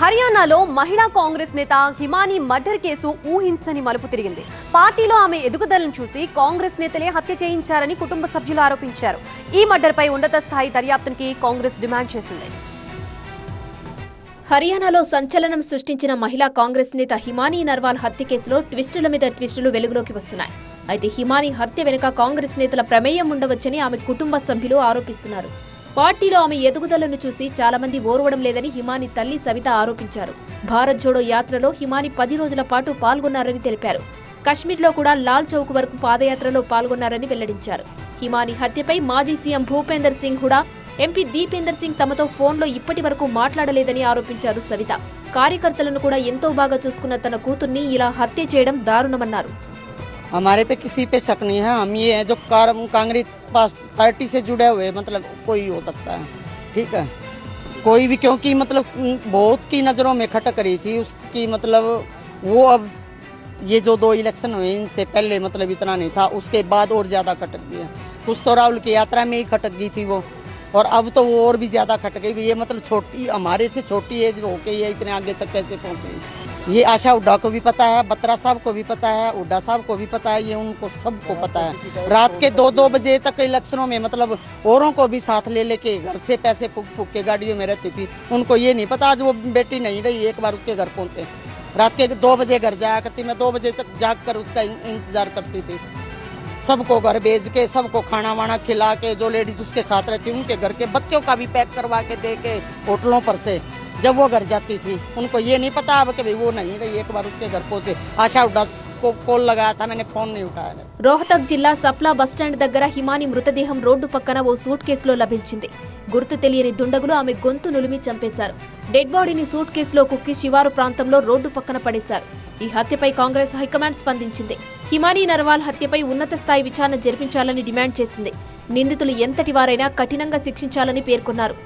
హర్యానాలో మహిళా కాంగ్రెస్ నేత హిమానీ మర్డర్ కేసు ఊహించని మలుపు తిరిగింది. పార్టీలో ఆమె ఎదుగుదలను చూసి కాంగ్రెస్ నేతలే హత్య చేయించారని కుటుంబ సభ్యులు ఆరోపించారు. ఈ మర్డర్పై ఉన్నత స్థాయి దర్యాప్తునికి కాంగ్రెస్ డిమాండ్ చేసింది. హర్యానాలో సంచలనం సృష్టించిన మహిళా కాంగ్రెస్ నేత హిమానీ నర్వాల్ హత్య కేసులో ట్విస్టుల మీద ట్విస్టులు వెలుగులోకి వస్తున్నాయి. అయితే హిమానీ హత్య వెనుక కాంగ్రెస్ నేతల ప్రమేయం ఉండవచ్చని ఆమె కుటుంబ సభ్యులు ఆరోపిస్తున్నారు. పార్టీలో ఆమె ఎదుగుదలను చూసి చాలా మంది ఓర్వడం లేదని హిమానీ తల్లి సవిత ఆరోపించారు. భారత్ జోడో యాత్రలో హిమానీ 10 రోజుల పాటు పాల్గొన్నారని తెలిపారు. కశ్మీర్లో కూడా లాల్ చౌక్ వరకు పాదయాత్రలో పాల్గొన్నారని వెల్లడించారు. హిమానీ హత్యపై మాజీ సీఎం భూపేందర్ సింగ్ హుడా, ఎంపీ దీపేందర్ సింగ్ తమతో ఫోన్లో ఇప్పటి వరకు మాట్లాడలేదని ఆరోపించారు సవిత. కార్యకర్తలను కూడా ఎంతో బాగా చూసుకున్న తన కూతుర్ని ఇలా హత్య చేయడం దారుణమన్నారు. हमारे पे किसी पे शक नहीं है। हम ये है जो कांग्रेस पार्टी से जुड़े हुए मतलब कोई हो सकता है, ठीक है, कोई भी, क्योंकि मतलब बहुत की नज़रों में खटक रही थी उसकी, मतलब वो अब ये जो 2 इलेक्शन हुए इनसे पहले मतलब इतना नहीं था, उसके बाद और ज़्यादा खटक गई है। कुछ तो राहुल की यात्रा में ही खटक गई थी वो, और अब तो वो और भी ज़्यादा खटक गई। ये मतलब छोटी, हमारे से छोटी एज होके ये इतने आगे तक कैसे पहुँचे, ये आशा हुड्डा को भी पता है, बत्रा साहब को भी पता है, हुड्डा साहब को भी पता है, ये उनको सबको पता है। रात के 2-2 बजे तक इलेक्शनों में मतलब औरों को भी साथ ले लेके घर से पैसे फूक के गाड़ियों में रहती थी। उनको ये नहीं पता आज वो बेटी नहीं रही, एक बार उसके घर पहुंचे, रात के 2 बजे घर जाया करती, मैं 2 बजे तक जाग कर उसका इंतजार करती थी। सबको घर भेज के, सबको खाना वाना खिला के, जो लेडीज उसके साथ रहती उनके घर के बच्चों का भी पैक करवा के दे के होटलों पर से जब वो घर जाती थी, उनको ये नहीं पता अब कि भाई वो नहीं रही, एक बार उसके घर पहुंचे। आशा हुड्डा को कॉल लगाया था, मैंने फोन नहीं उठाया। రోహ్తక్ జిల్లా సప్లా బస్టాండ్ దగ్గర హిమానీ మృతదేహం రోడ్డు పక్కన ఓ సూట్ కేసులో లభించింది. గుర్తు తెలియని దుండగులు ఆమె గొంతు నులిమి చంపేశారు. డెడ్ బాడీని సూట్ కేసులో కుక్కి శివారు ప్రాంతంలో రోడ్డు పక్కన పడేశారు. ఈ హత్యపై కాంగ్రెస్ హైకమాండ్ స్పందించింది. హిమానీ నర్వాల్ హత్యపై ఉన్నత స్థాయి విచారణ జరిపించాలని డిమాండ్ చేసింది. నిందితులు ఎంతటి వారైనా కఠినంగా శిక్షించాలని పేర్కొన్నారు.